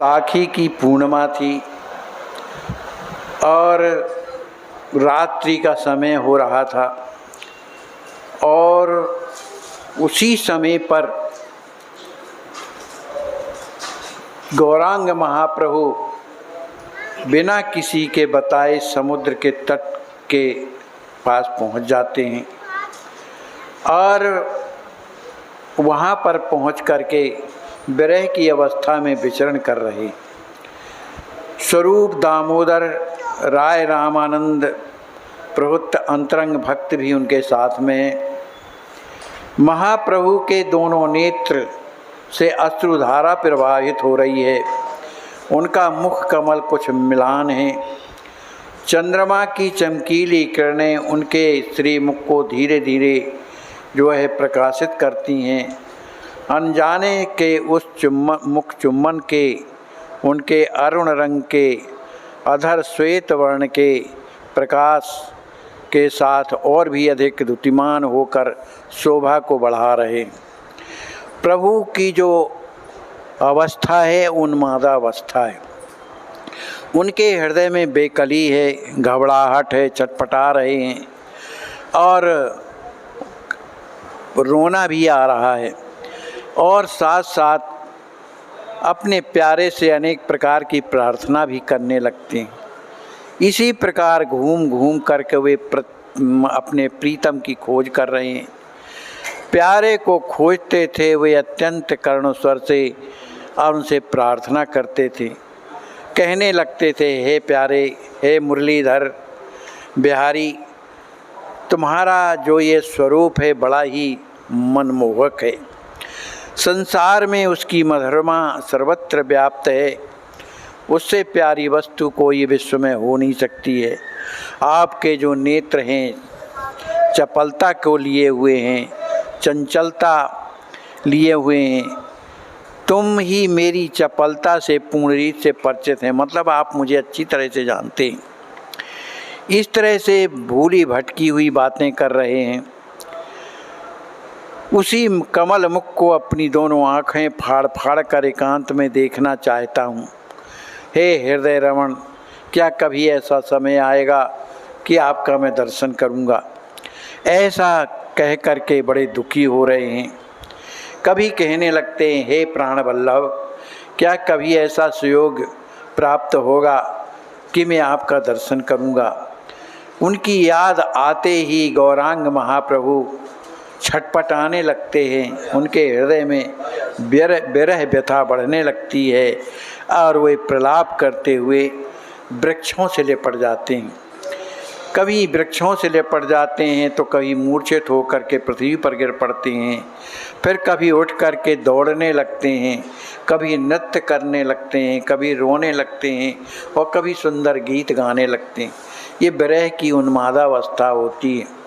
साखी की पूर्णिमा थी और रात्रि का समय हो रहा था और उसी समय पर गौरांग महाप्रभु बिना किसी के बताए समुद्र के तट के पास पहुंच जाते हैं और वहां पर पहुंच करके विरह की अवस्था में विचरण कर रहे स्वरूप दामोदर राय रामानंद प्रभुत्त अंतरंग भक्त भी उनके साथ में। महाप्रभु के दोनों नेत्र से अश्रुधारा प्रवाहित हो रही है, उनका मुख कमल कुछ मिलान है, चंद्रमा की चमकीली किरणें उनके श्रीमुख को धीरे धीरे जो है प्रकाशित करती हैं। अनजाने के उस मुख चुम्बन के उनके अरुण रंग के अधर श्वेत वर्ण के प्रकाश के साथ और भी अधिक द्युतिमान होकर शोभा को बढ़ा रहे। प्रभु की जो अवस्था है उन्मादा अवस्था है, उनके हृदय में बेकली है, घबराहट है, चटपटा रहे हैं और रोना भी आ रहा है और साथ साथ अपने प्यारे से अनेक प्रकार की प्रार्थना भी करने लगते हैं। इसी प्रकार घूम घूम करके वे अपने प्रीतम की खोज कर रहे हैं। प्यारे को खोजते थे वे अत्यंत करुण स्वर से और उनसे प्रार्थना करते थे, कहने लगते थे, हे प्यारे, हे मुरलीधर बिहारी, तुम्हारा जो ये स्वरूप है बड़ा ही मनमोहक है, संसार में उसकी मधुरमा सर्वत्र व्याप्त है, उससे प्यारी वस्तु कोई विश्व में हो नहीं सकती है। आपके जो नेत्र हैं चपलता को लिए हुए हैं, चंचलता लिए हुए हैं, तुम ही मेरी चपलता से पूर्ण रीत से परिचित हैं, मतलब आप मुझे अच्छी तरह से जानते हैं। इस तरह से भूली भटकी हुई बातें कर रहे हैं। उसी कमल मुख को अपनी दोनों आँखें फाड़ फाड़ कर एकांत में देखना चाहता हूँ। हे हृदय रमण, क्या कभी ऐसा समय आएगा कि आपका मैं दर्शन करूँगा? ऐसा कह कर के बड़े दुखी हो रहे हैं। कभी कहने लगते हैं, हे प्राण वल्लभ, क्या कभी ऐसा सुयोग प्राप्त होगा कि मैं आपका दर्शन करूँगा? उनकी याद आते ही गौरांग महाप्रभु छटपटाने लगते हैं, उनके हृदय में विरह व्यथा बढ़ने लगती है और वे प्रलाप करते हुए वृक्षों से लिपट जाते हैं। कभी वृक्षों से लिपट जाते हैं तो कभी मूर्छित होकर के पृथ्वी पर गिर पड़ते हैं, फिर कभी उठ कर के दौड़ने लगते हैं, कभी नृत्य करने लगते हैं, कभी रोने लगते हैं और कभी सुंदर गीत गाने लगते हैं। ये विरह की उन्मादावस्था होती है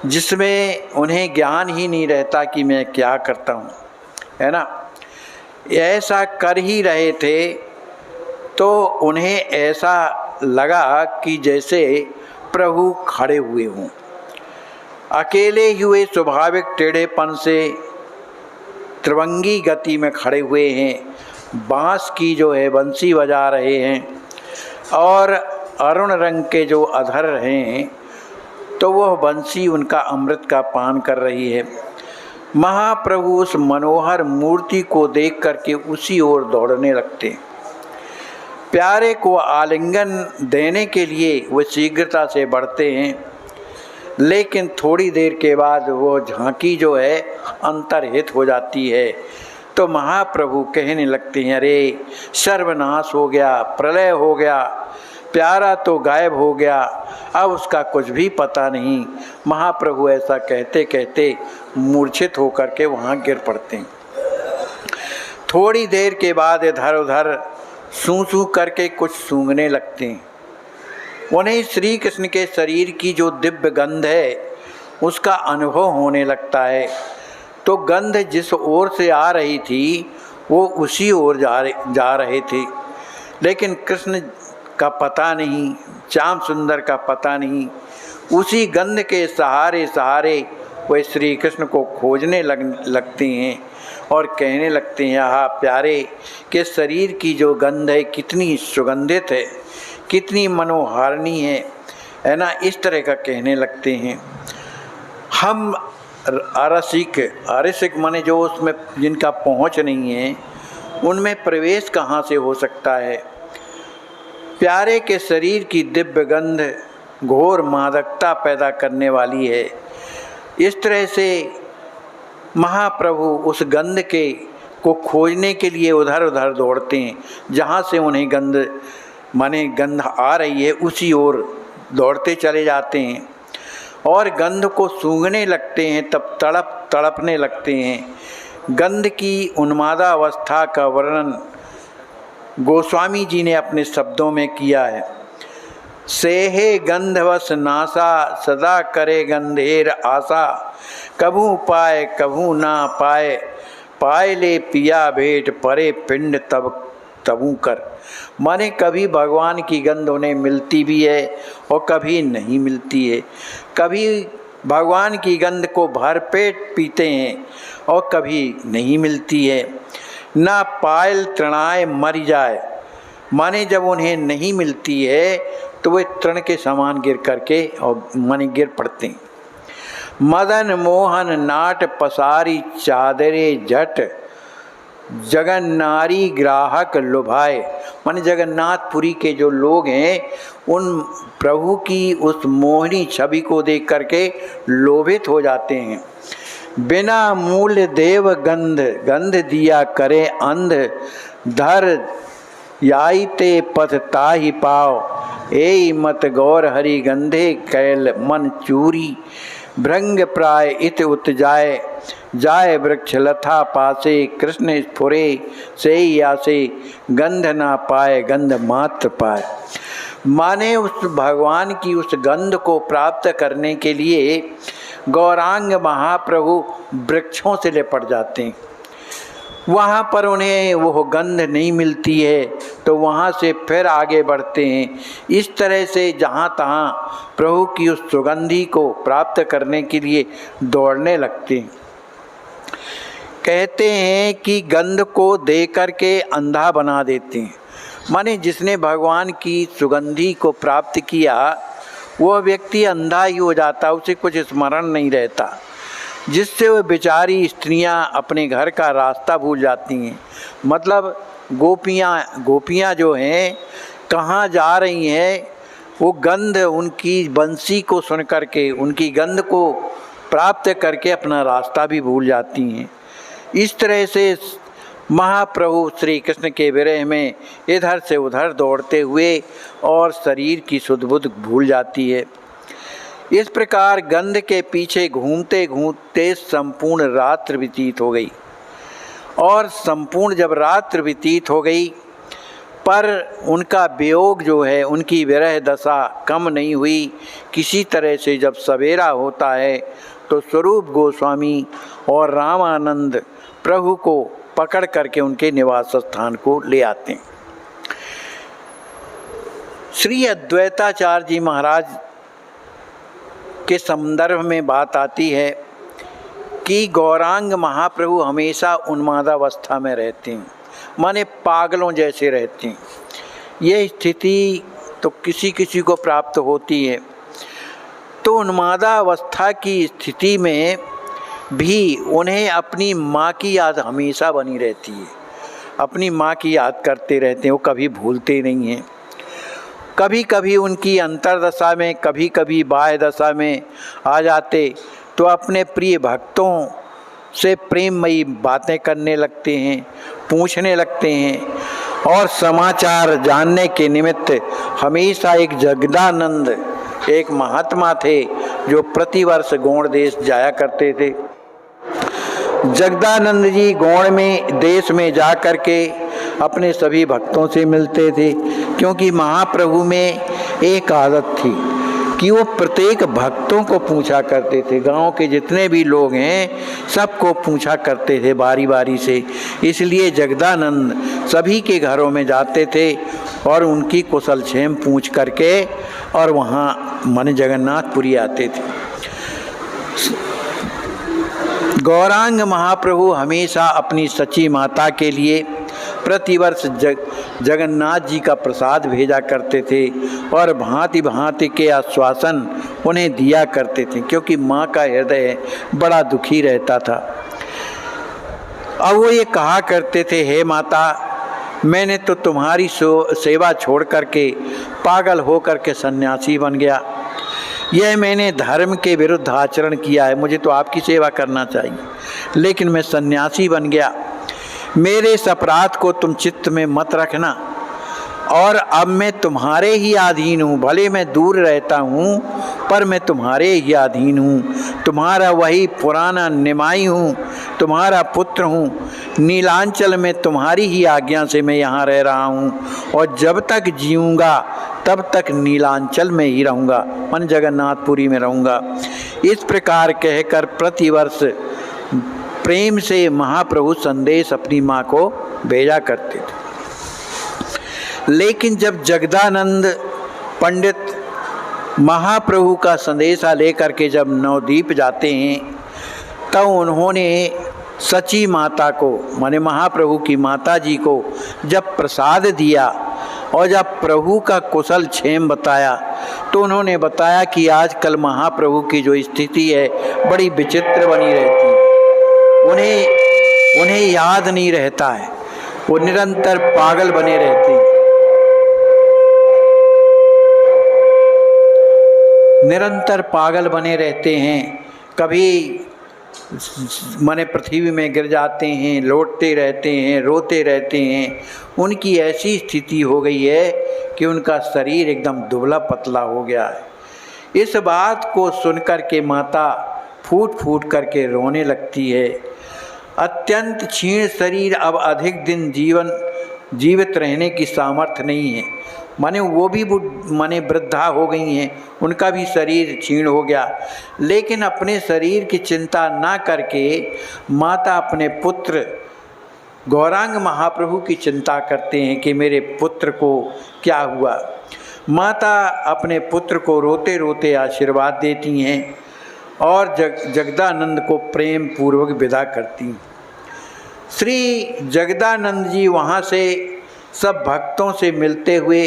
जिसमें उन्हें ज्ञान ही नहीं रहता कि मैं क्या करता हूँ, है ना। ऐसा कर ही रहे थे तो उन्हें ऐसा लगा कि जैसे प्रभु खड़े हुए हों, अकेले हुए स्वाभाविक टेढ़ेपन से त्रिभंगी गति में खड़े हुए हैं, बांस की जो है बंसी बजा रहे हैं और अरुण रंग के जो अधर हैं तो वह बंसी उनका अमृत का पान कर रही है। महाप्रभु उस मनोहर मूर्ति को देख करके उसी ओर दौड़ने लगते। प्यारे को आलिंगन देने के लिए वे शीघ्रता से बढ़ते हैं, लेकिन थोड़ी देर के बाद वो झांकी जो है अंतर्हित हो जाती है तो महाप्रभु कहने लगते हैं, अरे सर्वनाश हो गया, प्रलय हो गया, प्यारा तो गायब हो गया, अब उसका कुछ भी पता नहीं। महाप्रभु ऐसा कहते कहते मूर्छित होकर के वहाँ गिर पड़ते हैं। थोड़ी देर के बाद इधर उधर सूं सूं करके कुछ सूंघने लगते हैं। उन्हें श्री कृष्ण के शरीर की जो दिव्य गंध है उसका अनुभव होने लगता है, तो गंध जिस ओर से आ रही थी वो उसी ओर जा रहे थे, लेकिन कृष्ण का पता नहीं, श्याम सुंदर का पता नहीं। उसी गंध के सहारे सहारे वे श्री कृष्ण को खोजने लगते हैं और कहने लगते हैं, आहा प्यारे के शरीर की जो गंध है कितनी सुगंधित है, कितनी मनोहारिणी है ना, इस तरह का कहने लगते हैं। हम आरसिक माने जो उसमें जिनका पहुँच नहीं है, उनमें प्रवेश कहाँ से हो सकता है। प्यारे के शरीर की दिव्य गंध घोर मादकता पैदा करने वाली है। इस तरह से महाप्रभु उस गंध को खोजने के लिए उधर उधर दौड़ते हैं। जहाँ से उन्हें गंध आ रही है उसी ओर दौड़ते चले जाते हैं और गंध को सूंघने लगते हैं, तब तड़पने लगते हैं। गंध की उन्मादा अवस्था का वर्णन गोस्वामी जी ने अपने शब्दों में किया है। सेहे गंधवश नासा सदा करे गंधेर आशा, कभू पाए कभू ना पाए, पाए ले पिया भेंट परे पिंड तबू कर। माने कभी भगवान की गंध उन्हें मिलती भी है और कभी नहीं मिलती है। कभी भगवान की गंध को भरपेट पीते हैं और कभी नहीं मिलती है। ना पायल तृणाए मर जाए, माने जब उन्हें नहीं मिलती है तो वे तृण के समान गिर करके और माने गिर पड़ते हैं। मदन मोहन नाट पसारी चादरे झट, जगन्नारी ग्राहक लुभाए। माने जगन्नाथपुरी के जो लोग हैं उन प्रभु की उस मोहनी छवि को देख करके लोभित हो जाते हैं। बिना मूल देव गंध दिया करे अंध, धर याईते पथ ताहि पाओ, ए मत गौर हरि गंधे कैल मन चूरी, भृंग प्राय इत उत जाए वृक्ष लथा पासे, कृष्ण स्फुरे से आसे, गंध ना पाए गंध मात्र पाए। माने उस भगवान की उस गंध को प्राप्त करने के लिए गौरांग महाप्रभु वृक्षों से लिपट जाते हैं। वहाँ पर उन्हें वो गंध नहीं मिलती है तो वहाँ से फिर आगे बढ़ते हैं। इस तरह से जहाँ तहाँ प्रभु की उस सुगंधी को प्राप्त करने के लिए दौड़ने लगते हैं। कहते हैं कि गंध को दे करके अंधा बना देते हैं। माने जिसने भगवान की सुगंधी को प्राप्त किया वह व्यक्ति अंधा ही हो जाता, उसे कुछ स्मरण नहीं रहता, जिससे वह बेचारी स्त्रियां अपने घर का रास्ता भूल जाती हैं। मतलब गोपियां जो हैं कहाँ जा रही हैं, वो गंध उनकी बंसी को सुन करके, उनकी गंध को प्राप्त करके अपना रास्ता भी भूल जाती हैं। इस तरह से महाप्रभु श्री कृष्ण के विरह में इधर से उधर दौड़ते हुए और शरीर की सुध बुध भूल जाती है। इस प्रकार गंध के पीछे घूमते घूमते संपूर्ण रात्र व्यतीत हो गई और संपूर्ण जब रात्र व्यतीत हो गई पर उनका वियोग जो है, उनकी विरह दशा कम नहीं हुई। किसी तरह से जब सवेरा होता है तो स्वरूप गोस्वामी और रामानंद प्रभु को पकड़ करके उनके निवास स्थान को ले आते हैं। श्री अद्वैताचार्य जी महाराज के संदर्भ में बात आती है कि गौरांग महाप्रभु हमेशा उन्मादावस्था में रहते हैं, माने पागलों जैसे रहते हैं। ये स्थिति तो किसी किसी को प्राप्त होती है। तो उन्मादावस्था की स्थिति में भी उन्हें अपनी माँ की याद हमेशा बनी रहती है, अपनी माँ की याद करते रहते हैं, वो कभी भूलते नहीं हैं। कभी कभी उनकी अंतर्दशा में, कभी कभी बाह्य दशा में आ जाते तो अपने प्रिय भक्तों से प्रेममयी बातें करने लगते हैं, पूछने लगते हैं और समाचार जानने के निमित्त हमेशा एक जगदानंद एक महात्मा थे जो प्रतिवर्ष गौड़ देश जाया करते थे। जगदानंद जी गौड़ में देश में जा कर के अपने सभी भक्तों से मिलते थे, क्योंकि महाप्रभु में एक आदत थी कि वो प्रत्येक भक्तों को पूछा करते थे। गांव के जितने भी लोग हैं सबको पूछा करते थे बारी बारी से। इसलिए जगदानंद सभी के घरों में जाते थे और उनकी कुशल क्षेम पूछ करके और वहाँ मन जगन्नाथपुरी आते थे। गौरांग महाप्रभु हमेशा अपनी सची माता के लिए प्रतिवर्ष जगन्नाथ जी का प्रसाद भेजा करते थे और भांति भांति के आश्वासन उन्हें दिया करते थे, क्योंकि माँ का हृदय बड़ा दुखी रहता था। अब वो ये कहा करते थे, हे माता, मैंने तो तुम्हारी सेवा छोड़ करके पागल हो करके सन्यासी बन गया। यह मैंने धर्म के विरुद्ध आचरण किया है, मुझे तो आपकी सेवा करना चाहिए, लेकिन मैं सन्यासी बन गया। मेरे इस अपराध को तुम चित्त में मत रखना, और अब मैं तुम्हारे ही अधीन हूँ। भले मैं दूर रहता हूँ, पर मैं तुम्हारे ही अधीन हूँ। तुम्हारा वही पुराना निमाई हूँ, तुम्हारा पुत्र हूँ। नीलांचल में तुम्हारी ही आज्ञा से मैं यहाँ रह रहा हूँ, और जब तक जीऊँगा तब तक नीलांचल में ही रहूँगा, मन जगन्नाथपुरी में रहूँगा। इस प्रकार कहकर प्रतिवर्ष प्रेम से महाप्रभु संदेश अपनी माँ को भेजा करते थे। लेकिन जब जगदानंद पंडित महाप्रभु का संदेशा लेकर के जब नवद्वीप जाते हैं, तब उन्होंने सची माता को, माने महाप्रभु की माता जी को जब प्रसाद दिया और जब प्रभु का कुशल क्षेम बताया, तो उन्होंने बताया कि आजकल महाप्रभु की जो स्थिति है बड़ी विचित्र बनी रहती है। उन्हें याद नहीं रहता है, वो निरंतर पागल बने रहते हैं, निरंतर पागल बने रहते हैं। कभी माने पृथ्वी में गिर जाते हैं, लौटते रहते हैं, रोते रहते हैं। उनकी ऐसी स्थिति हो गई है कि उनका शरीर एकदम दुबला पतला हो गया है। इस बात को सुनकर के माता फूट फूट करके रोने लगती है। अत्यंत क्षीण शरीर, अब अधिक दिन जीवित रहने की सामर्थ्य नहीं है। माने वो भी माने वृद्धा हो गई हैं, उनका भी शरीर क्षीण हो गया। लेकिन अपने शरीर की चिंता ना करके माता अपने पुत्र गौरांग महाप्रभु की चिंता करते हैं कि मेरे पुत्र को क्या हुआ। माता अपने पुत्र को रोते रोते आशीर्वाद देती हैं और जगदानंद को प्रेम पूर्वक विदा करती हैं। श्री जगदानंद जी वहाँ से सब भक्तों से मिलते हुए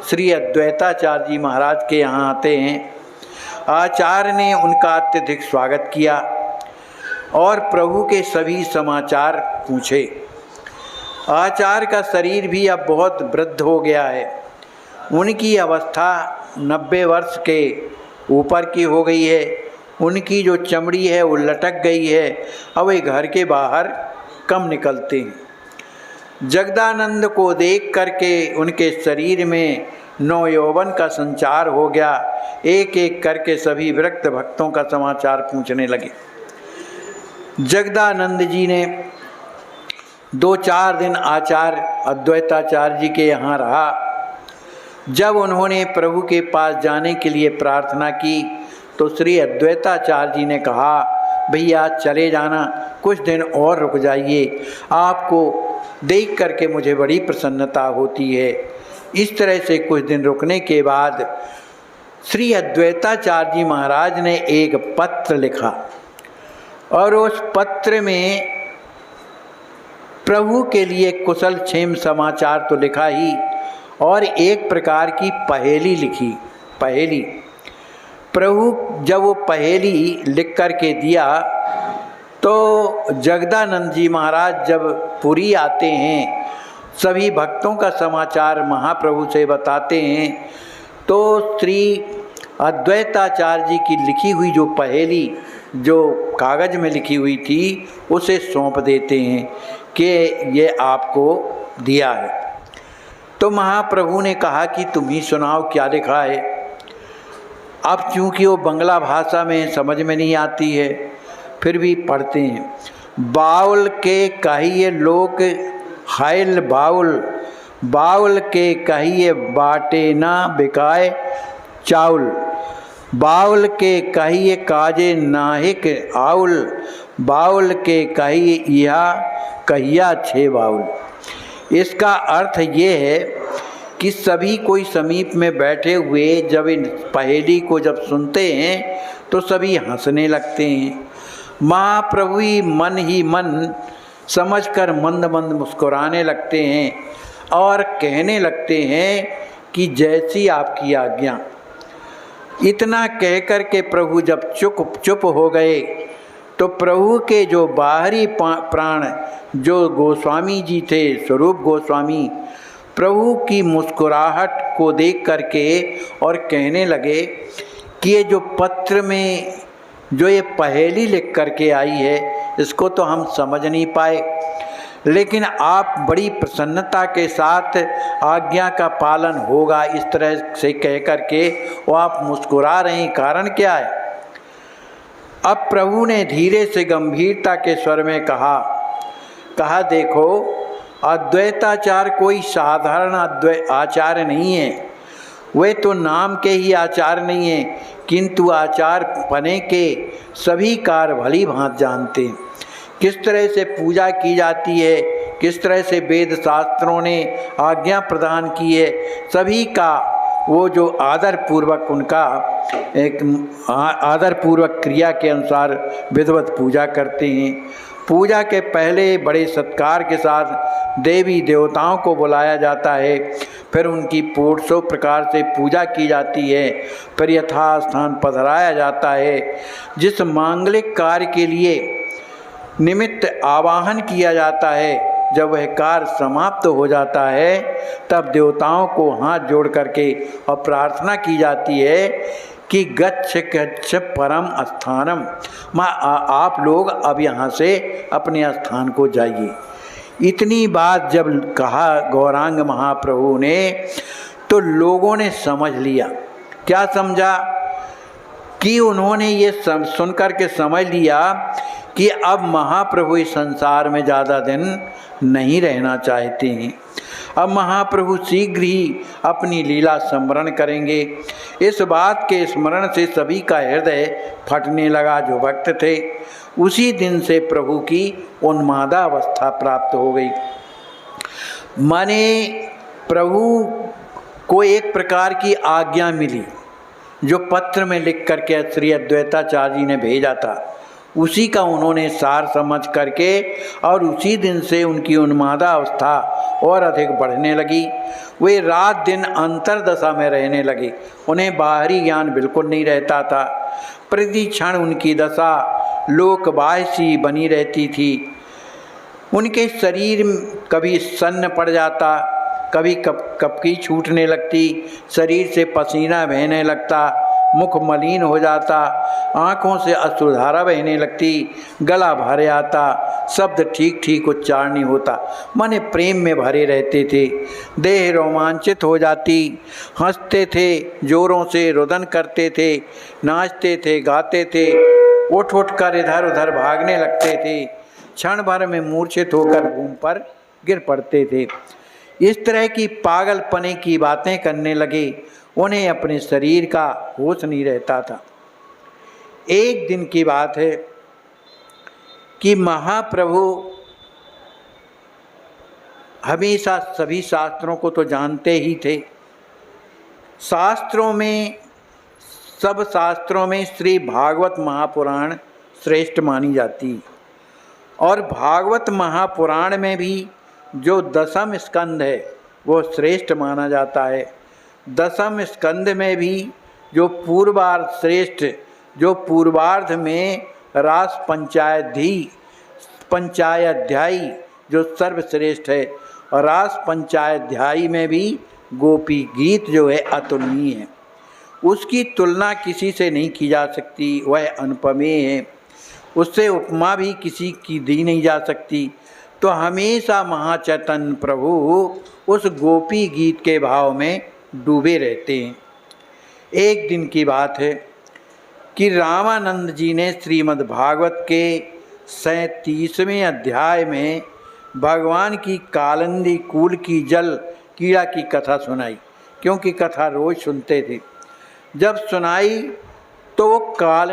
श्री अद्वैताचार्य जी महाराज के यहाँ आते हैं। आचार्य ने उनका अत्यधिक स्वागत किया और प्रभु के सभी समाचार पूछे। आचार्य का शरीर भी अब बहुत वृद्ध हो गया है, उनकी अवस्था 90 वर्ष के ऊपर की हो गई है। उनकी जो चमड़ी है वो लटक गई है, अब वे घर के बाहर कम निकलते हैं। जगदानंद को देख करके उनके शरीर में नवयौवन का संचार हो गया। एक एक करके सभी विरक्त भक्तों का समाचार पूछने लगे। जगदानंद जी ने 2-4 दिन आचार्य अद्वैताचार्य जी के यहाँ रहा। जब उन्होंने प्रभु के पास जाने के लिए प्रार्थना की तो श्री अद्वैताचार्य जी ने कहा, भैया चले जाना, कुछ दिन और रुक जाइए, आपको देख करके मुझे बड़ी प्रसन्नता होती है। इस तरह से कुछ दिन रुकने के बाद श्री अद्वैताचार्य जी महाराज ने एक पत्र लिखा और उस पत्र में प्रभु के लिए कुशल क्षेम समाचार तो लिखा ही, और एक प्रकार की पहेली लिखी। पहेली प्रभु जब वो पहेली लिख कर के दिया तो जगदानंद जी महाराज जब पुरी आते हैं, सभी भक्तों का समाचार महाप्रभु से बताते हैं, तो श्री अद्वैताचार्य जी की लिखी हुई जो पहेली जो कागज़ में लिखी हुई थी उसे सौंप देते हैं कि ये आपको दिया है। तो महाप्रभु ने कहा कि तुम ही सुनाओ क्या लिखा है। अब चूँकि वो बंगला भाषा में समझ में नहीं आती है, फिर भी पढ़ते हैं। बाउल के कहिए लोक हाइल बाउल, बाउल के कहिए बाटे ना बिकाए चाउल, बाउल के कहिए काजे नाहिक आउल, बाउल के कहिए यह कहिया छे बाउल। इसका अर्थ ये है कि सभी कोई समीप में बैठे हुए जब इन पहेली को जब सुनते हैं तो सभी हंसने लगते हैं। महाप्रभु ही मन समझकर मंद मंद मुस्कुराने लगते हैं और कहने लगते हैं कि जैसी आपकी आज्ञा। इतना कहकर के प्रभु जब चुप हो गए तो प्रभु के जो बाहरी प्राण जो गोस्वामी जी थे, स्वरूप गोस्वामी, प्रभु की मुस्कुराहट को देख करके और कहने लगे कि ये जो पत्र में जो ये पहेली लिख करके आई है इसको तो हम समझ नहीं पाए, लेकिन आप बड़ी प्रसन्नता के साथ आज्ञा का पालन होगा इस तरह से कह करके वो आप मुस्कुरा रहे हैं, कारण क्या है? अब प्रभु ने धीरे से गंभीरता के स्वर में कहा देखो, अद्वैताचार कोई साधारण आचार्य नहीं है, वे तो नाम के ही आचार्य नहीं है, किंतु आचार पने के सभी कार्य भली भांति जानते हैं। किस तरह से पूजा की जाती है, किस तरह से वेद शास्त्रों ने आज्ञा प्रदान की है, सभी का वो जो आदरपूर्वक उनका एक आदरपूर्वक क्रिया के अनुसार विधिवत पूजा करते हैं। पूजा के पहले बड़े सत्कार के साथ देवी देवताओं को बुलाया जाता है, फिर उनकी पूर्णों प्रकार से पूजा की जाती है, फिर यथास्थान पधराया जाता है। जिस मांगलिक कार्य के लिए निमित्त आवाहन किया जाता है, जब वह कार्य समाप्त हो जाता है तब देवताओं को हाथ जोड़ करके और प्रार्थना की जाती है कि गच्छ गच्छ परम स्थानम, आप लोग अब यहाँ से अपने स्थान को जाइए। इतनी बात जब कहा गौरांग महाप्रभु ने तो लोगों ने समझ लिया। क्या समझा? कि उन्होंने ये सुन कर के समझ लिया कि अब महाप्रभु इस संसार में ज़्यादा दिन नहीं रहना चाहते हैं, अब महाप्रभु शीघ्र ही अपनी लीला स्मरण करेंगे। इस बात के स्मरण से सभी का हृदय फटने लगा जो भक्त थे। उसी दिन से प्रभु की उन्मादावस्था प्राप्त हो गई। माने प्रभु को एक प्रकार की आज्ञा मिली जो पत्र में लिख करके श्री अद्वैताचार्य जी ने भेजा था, उसी का उन्होंने सार समझ करके और उसी दिन से उनकी उन्मादा अवस्था और अधिक बढ़ने लगी। वे रात दिन अंतरदशा में रहने लगे, उन्हें बाहरी ज्ञान बिल्कुल नहीं रहता था। प्रति क्षण उनकी दशा लोकबाह्य सी बनी रहती थी। उनके शरीर कभी सन्न पड़ जाता, कभी कपकी छूटने लगती, शरीर से पसीना बहने लगता, मुख मलिन हो जाता, आँखों से अश्रुधारा बहने लगती, गला भरे आता, शब्द ठीक उच्चारण नहीं होता। माने प्रेम में भरे रहते थे, देह रोमांचित हो जाती, हंसते थे, जोरों से रुदन करते थे, नाचते थे, गाते थे, उठ कर इधर उधर भागने लगते थे, क्षण भर में मूर्छित होकर भूमि पर गिर पड़ते थे। इस तरह की पागलपने की बातें करने लगे, उन्हें अपने शरीर का होश नहीं रहता था। एक दिन की बात है कि महाप्रभु हमेशा सभी शास्त्रों को तो जानते ही थे। शास्त्रों में, सब शास्त्रों में श्री भागवत महापुराण श्रेष्ठ मानी जाती, और भागवत महापुराण में भी जो दशम स्कंद है वो श्रेष्ठ माना जाता है। दशम स्कंद में भी जो पूर्वार्ध श्रेष्ठ, जो पूर्वार्ध में रास पंचाध्यायी जो सर्वश्रेष्ठ है, और रास पंचाध्यायी में भी गोपी गीत जो है अतुलनीय है, उसकी तुलना किसी से नहीं की जा सकती, वह अनुपमेय है, उससे उपमा भी किसी की दी नहीं जा सकती। तो हमेशा महाचैतन्य प्रभु उस गोपी गीत के भाव में डूबे रहते हैं। एक दिन की बात है कि रामानंद जी ने श्रीमद् भागवत के 37वें अध्याय में भगवान की कालिंदी कूल की जल कीड़ा की कथा सुनाई, क्योंकि कथा रोज सुनते थे। जब सुनाई तो वो काल